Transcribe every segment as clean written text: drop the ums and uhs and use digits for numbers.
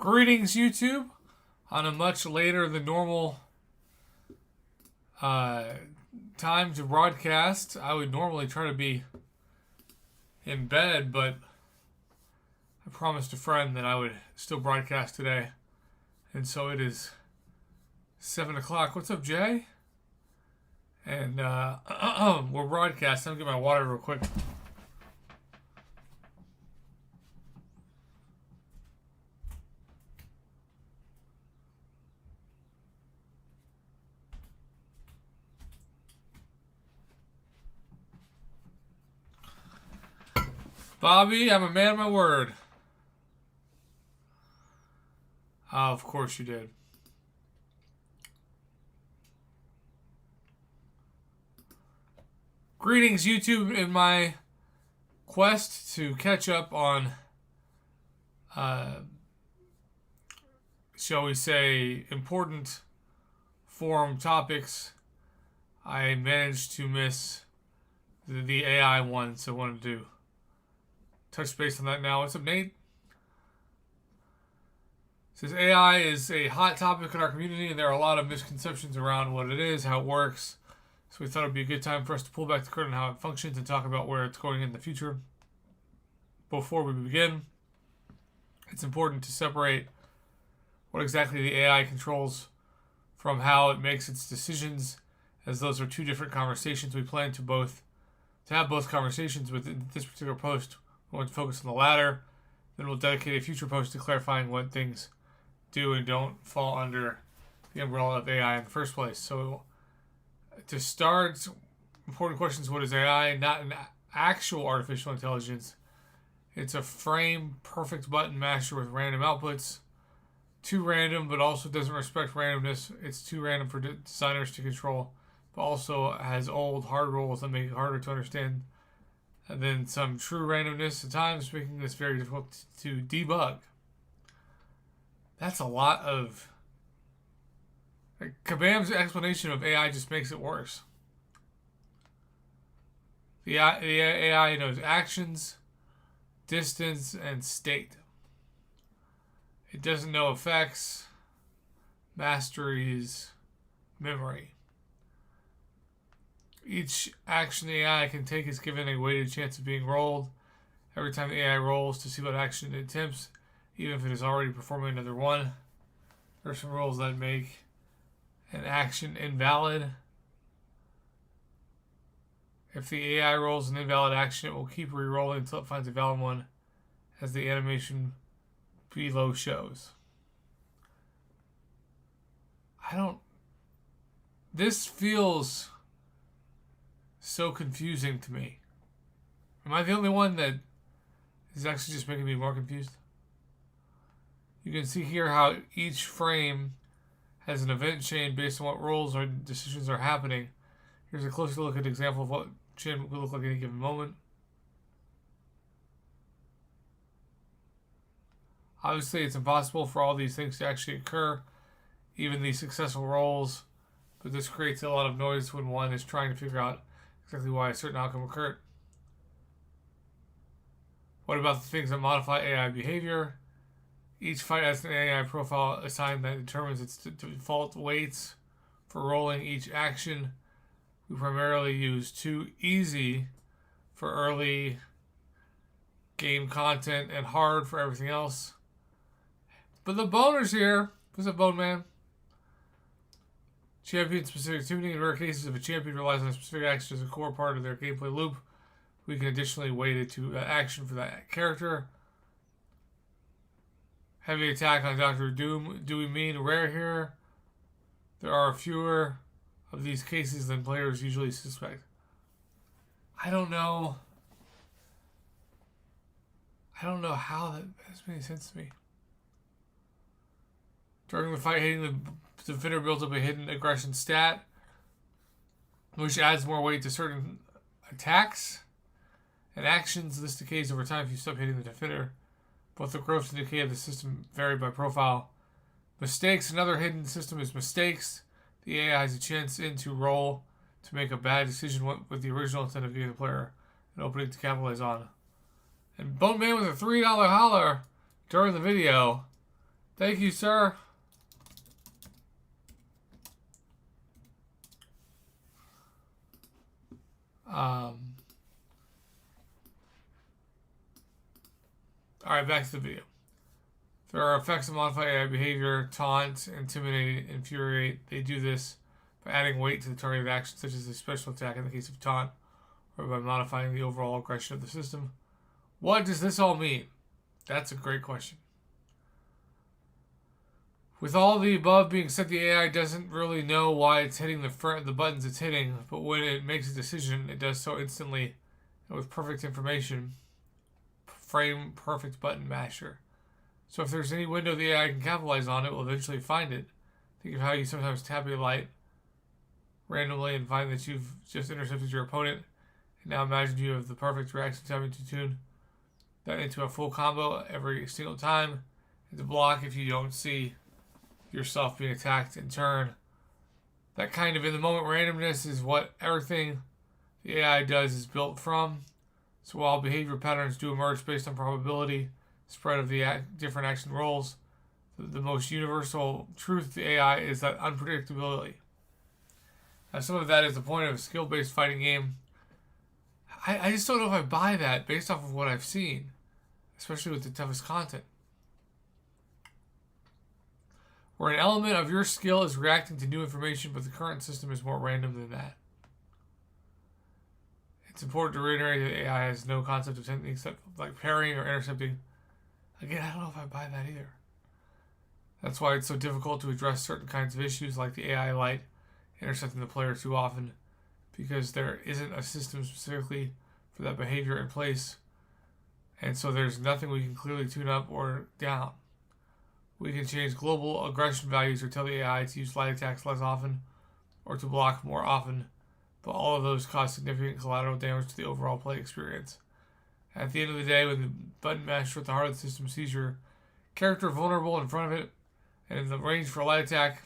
Greetings, YouTube. On a much later than normal time to broadcast, I would normally try to be in bed, but I promised a friend that I would still broadcast today. And so it is 7 o'clock. What's up, Jay? And we're broadcasting. I'm going to get my water real quick. Bobby, I'm a man of my word. Oh, of course you did. Greetings, YouTube, in my quest to catch up on, shall we say, important forum topics. I managed to miss the AI one, so I wanted to touch base on that now. What's up, Nate? Says AI is a hot topic in our community, and there are a lot of misconceptions around what it is, how it works. So we thought it would be a good time for us to pull back the curtain on how it functions and talk about where it's going in the future. Before we begin, it's important to separate what exactly the AI controls from how it makes its decisions, as those are two different conversations. We plan to have both conversations within this particular post. We're going to focus on the latter. Then we'll dedicate a future post to clarifying what things do and don't fall under the umbrella of AI in the first place. So to start, important questions: what is AI? Not an actual artificial intelligence. It's a frame perfect button masher with random outputs. Too random, but also doesn't respect randomness. It's too random for designers to control, but also has old hard rules that make it harder to understand. And then some true randomness at times, making this very difficult to debug. That's a lot of... Kabam's explanation of AI just makes it worse. The AI knows actions, distance, and state. It doesn't know effects, masteries, memory. Each action the AI can take is given a weighted chance of being rolled. Every time the AI rolls to see what action it attempts, even if it is already performing another one. There are some rules that make an action invalid. If the AI rolls an invalid action, it will keep re-rolling until it finds a valid one, as the animation below shows. This feels so confusing to me. Am I the only one that is actually just making me more confused? You can see here how each frame has an event chain based on what roles or decisions are happening. Here's a closer look at an example of what chain would look like at any given moment. Obviously, it's impossible for all these things to actually occur, even these successful roles, but this creates a lot of noise when one is trying to figure out exactly why a certain outcome occurred. What about the things that modify AI behavior? Each fight has an AI profile assigned that determines its default weights for rolling each action. We primarily use too easy for early game content and hard for everything else. But the boners here, what's up, Bone Man? Champion-specific tuning. In rare cases, if a champion relies on a specific action as a core part of their gameplay loop, we can additionally weight it to action for that character. Heavy attack on Dr. Doom. Do we mean rare here? There are fewer of these cases than players usually suspect. I don't know how that has any sense to me. During the fight, hitting the defender builds up a hidden aggression stat, which adds more weight to certain attacks and actions. This decays over time if you stop hitting the defender. Both the growth and decay of the system vary by profile. Mistakes. Another hidden system is mistakes. The AI has a chance to roll to make a bad decision with the original intent of giving the player an opening to capitalize on. And Bone Man with a $3 holler during the video. Thank you, sir. Alright, back to the video. There are effects that modify AI behavior: taunt, intimidate, infuriate. They do this by adding weight to the targeted action, such as a special attack in the case of taunt, or by modifying the overall aggression of the system. What does this all mean? That's a great question. With all the above being said, the AI doesn't really know why it's hitting the buttons it's hitting, but when it makes a decision, it does so instantly and with perfect information. Frame perfect button masher. So if there's any window the AI can capitalize on, it will eventually find it. Think of how you sometimes tap a light randomly and find that you've just intercepted your opponent. And now imagine you have the perfect reaction timing to tune that into a full combo every single time, and to block if you don't see yourself being attacked in turn. That kind of in the moment randomness is what everything the AI does is built from. So while behavior patterns do emerge based on probability spread of the different action roles, the most universal truth of the AI is that unpredictability. Now, some of that is the point of a skill-based fighting game. I just don't know if I buy that based off of what I've seen, especially with the toughest content, where an element of your skill is reacting to new information, but the current system is more random than that. It's important to reiterate that AI has no concept of techniques like parrying or intercepting. Again, I don't know if I buy that either. That's why it's so difficult to address certain kinds of issues like the AI light intercepting the player too often, because there isn't a system specifically for that behavior in place, and so there's nothing we can clearly tune up or down. We can change global aggression values or tell the AI to use light attacks less often or to block more often, but all of those cause significant collateral damage to the overall play experience. At the end of the day, when the button masher at the heart of the system sees your character vulnerable in front of it and in the range for a light attack,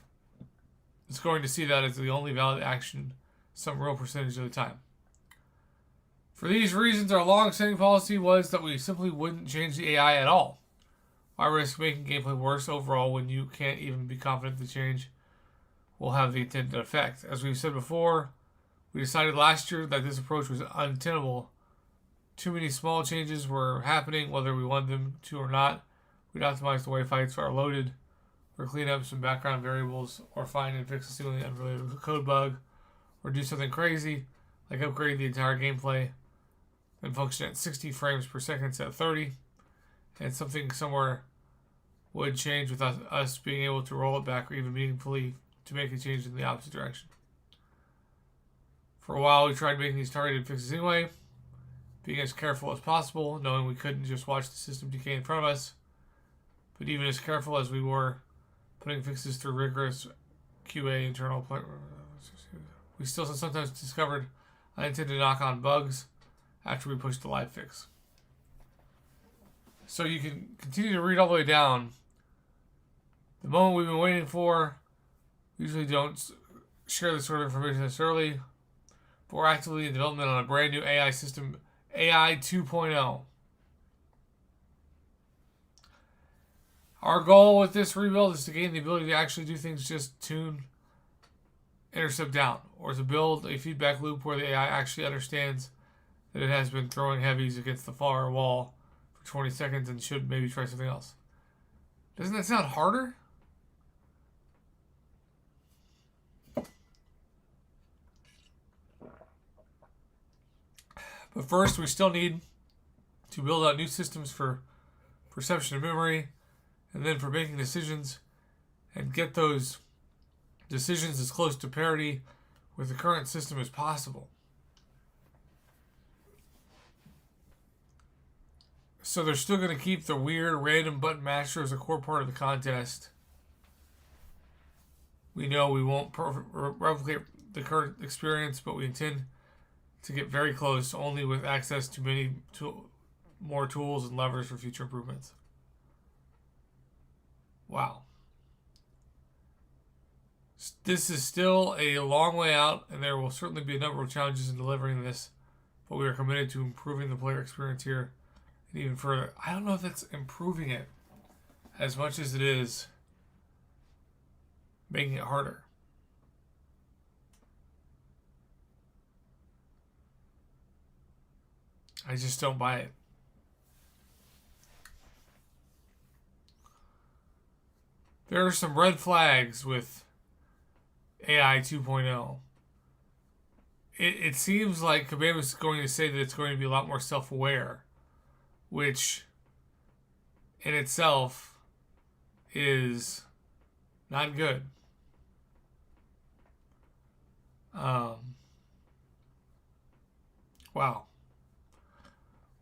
it's going to see that as the only valid action some real percentage of the time. For these reasons, our long-standing policy was that we simply wouldn't change the AI at all. Why risk making gameplay worse overall when you can't even be confident the change will have the intended effect? As we've said before, we decided last year that this approach was untenable. Too many small changes were happening, whether we wanted them to or not. We'd optimize the way fights are loaded, or clean up some background variables, or find and fix a seemingly unrelated code bug, or do something crazy, like upgrade the entire gameplay and function at 60 frames per second instead of 30, and something somewhere would change without us being able to roll it back or even meaningfully to make a change in the opposite direction. For a while, we tried making these targeted fixes anyway, being as careful as possible, knowing we couldn't just watch the system decay in front of us. But even as careful as we were putting fixes through rigorous QA internal play, we still sometimes discovered unintended knock-on bugs after we pushed the live fix. So you can continue to read all the way down. The moment we've been waiting for, we usually don't share this sort of information necessarily, but we're actively in development on a brand new AI system, AI 2.0. Our goal with this rebuild is to gain the ability to actually do things just tune, intercept down, or to build a feedback loop where the AI actually understands that it has been throwing heavies against the far wall for 20 seconds and should maybe try something else. Doesn't that sound harder? But first, we still need to build out new systems for perception and memory, and then for making decisions, and get those decisions as close to parity with the current system as possible. So they're still going to keep the weird random button masher as a core part of the contest. We know we won't replicate the current experience, but we intend to get very close, only with access to many more tools and levers for future improvements. Wow. This is still a long way out, and there will certainly be a number of challenges in delivering this, but we are committed to improving the player experience here and even further. I don't know if that's improving it. as much as it is making it harder. I just don't buy it. There are some red flags with AI 2.0. It seems like Kabam is going to say that it's going to be a lot more self-aware, which in itself is not good. Wow.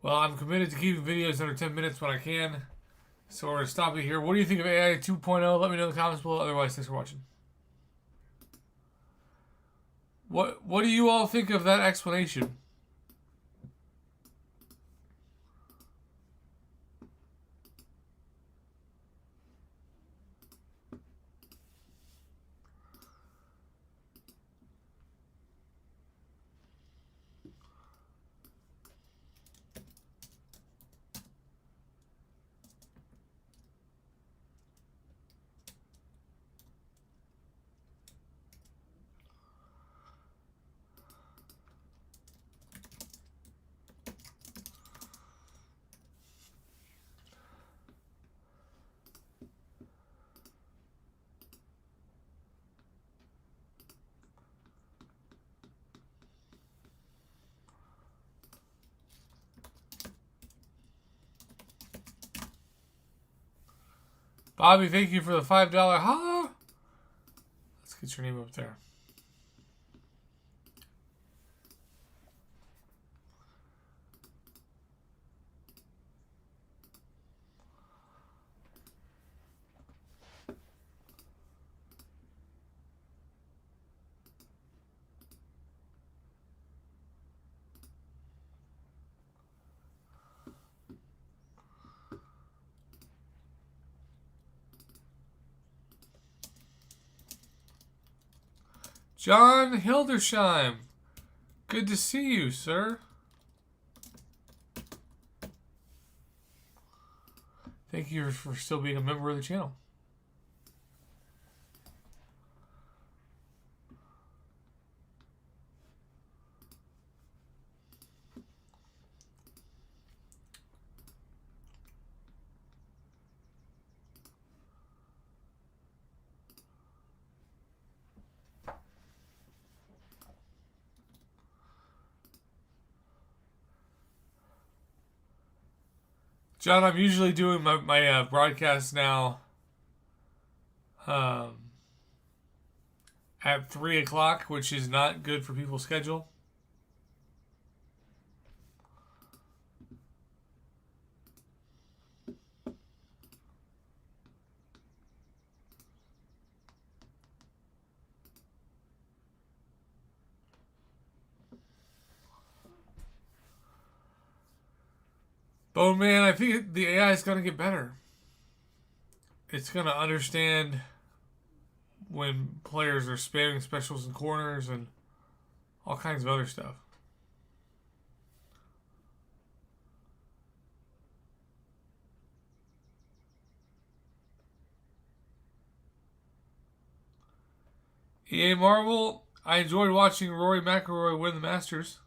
Well, I'm committed to keeping videos under 10 minutes when I can. So we're going to stop it here. What do you think of AI 2.0? Let me know in the comments below. Otherwise, thanks for watching. What do you all think of that explanation? Bobby, thank you for the $5. Huh? Let's get your name up there. John Hildersheim. Good to see you, sir. Thank you for still being a member of the channel. John, I'm usually doing my broadcast now at 3 o'clock, which is not good for people's schedule. Bone Man, I think the AI is going to get better. It's going to understand when players are spamming specials and corners and all kinds of other stuff. EA Marvel, I enjoyed watching Rory McIlroy win the Masters.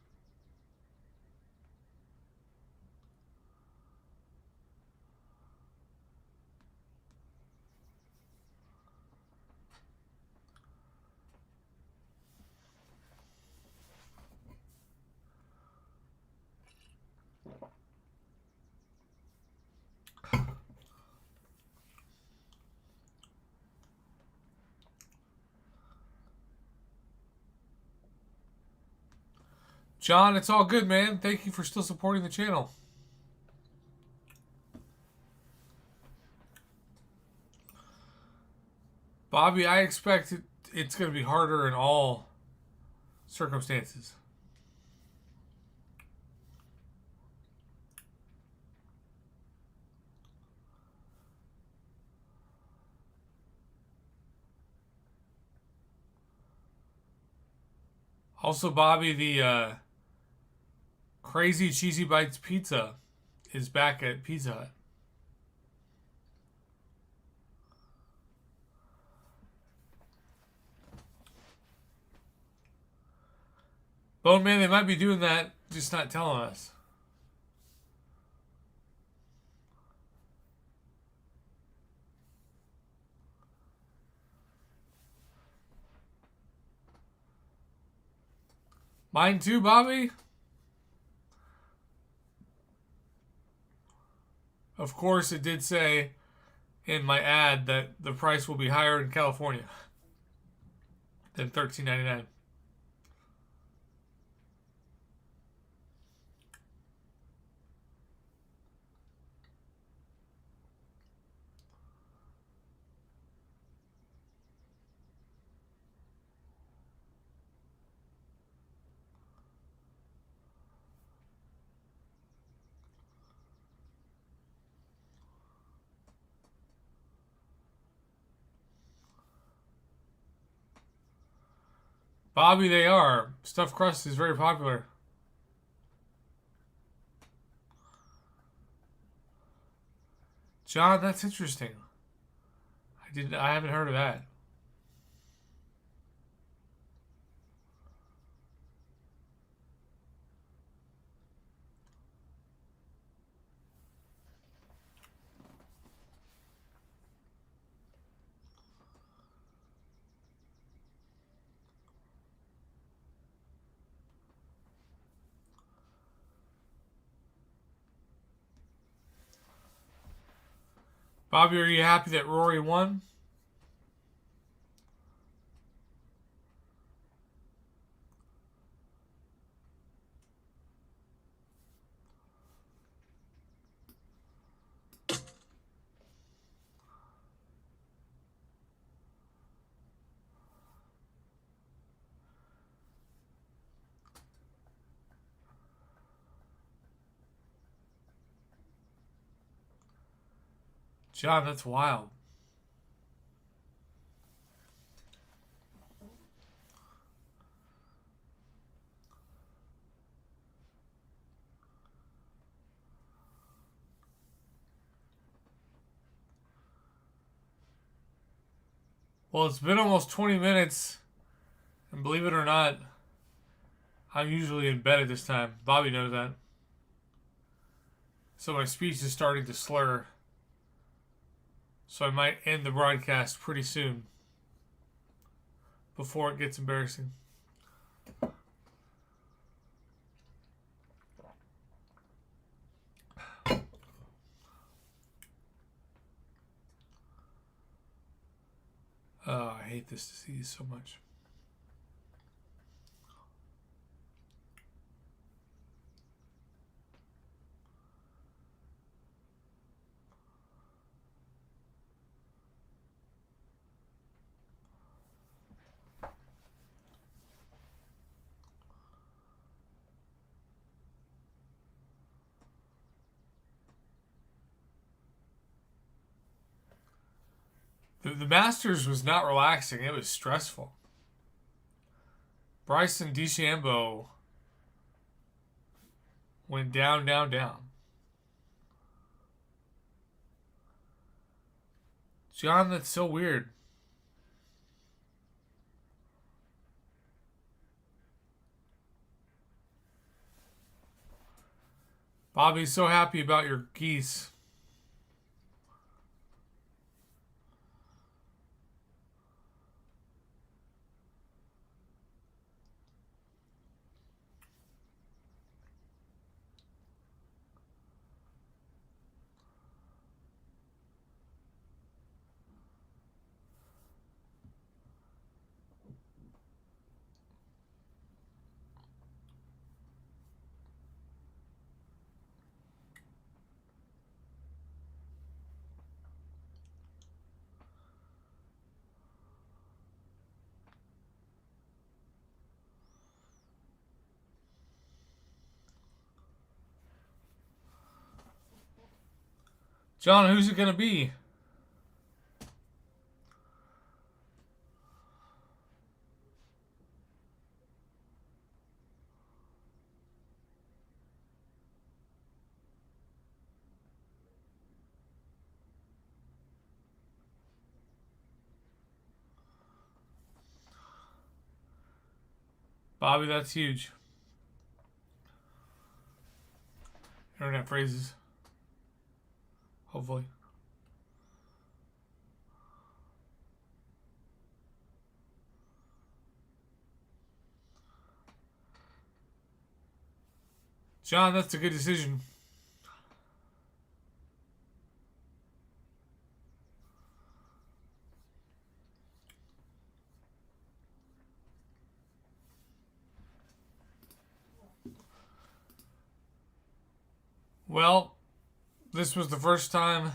John, it's all good, man. Thank you for still supporting the channel. Bobby, I expect it's going to be harder in all circumstances. Also, Bobby, the Crazy Cheesy Bites Pizza is back at Pizza Hut. Bone Man, they might be doing that, just not telling us. Mine too, Bobby? Of course, it did say in my ad that the price will be higher in California than $13.99. Bobby, they are. Stuffed crust is very popular. John, that's interesting. I haven't heard of that. Bobby, are you happy that Rory won? John, that's wild. Well, it's been almost 20 minutes, and believe it or not, I'm usually in bed at this time. Bobby knows that. So my speech is starting to slur. So I might end the broadcast pretty soon before it gets embarrassing. Oh, I hate this disease so much. The Masters was not relaxing. It was stressful. Bryson DeChambeau went down, down, down. John, that's so weird. Bobby's so happy about your geese. John, who's it going to be? Bobby, that's huge. internet phrases. Hopefully. John, that's a good decision. Well, this was the first time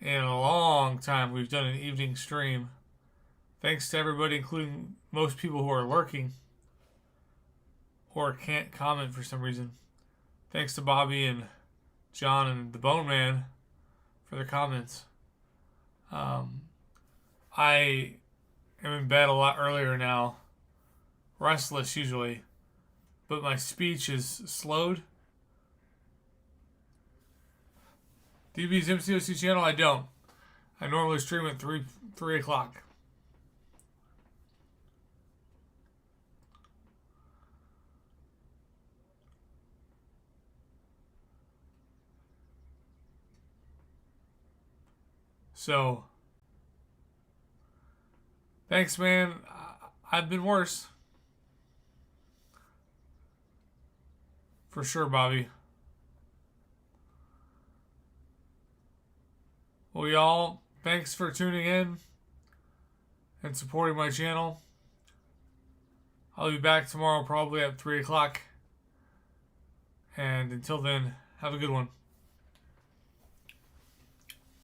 in a long time we've done an evening stream. Thanks to everybody, including most people who are lurking or can't comment for some reason. Thanks to Bobby and John and the Bone Man for their comments. I am in bed a lot earlier now, restless usually, but my speech is slowed. DB's MCOC channel, I don't. I normally stream at 3 o'clock. So, thanks, man. I've been worse. For sure, Bobby. Well, y'all, thanks for tuning in and supporting my channel. I'll be back tomorrow probably at 3 o'clock. And until then, have a good one.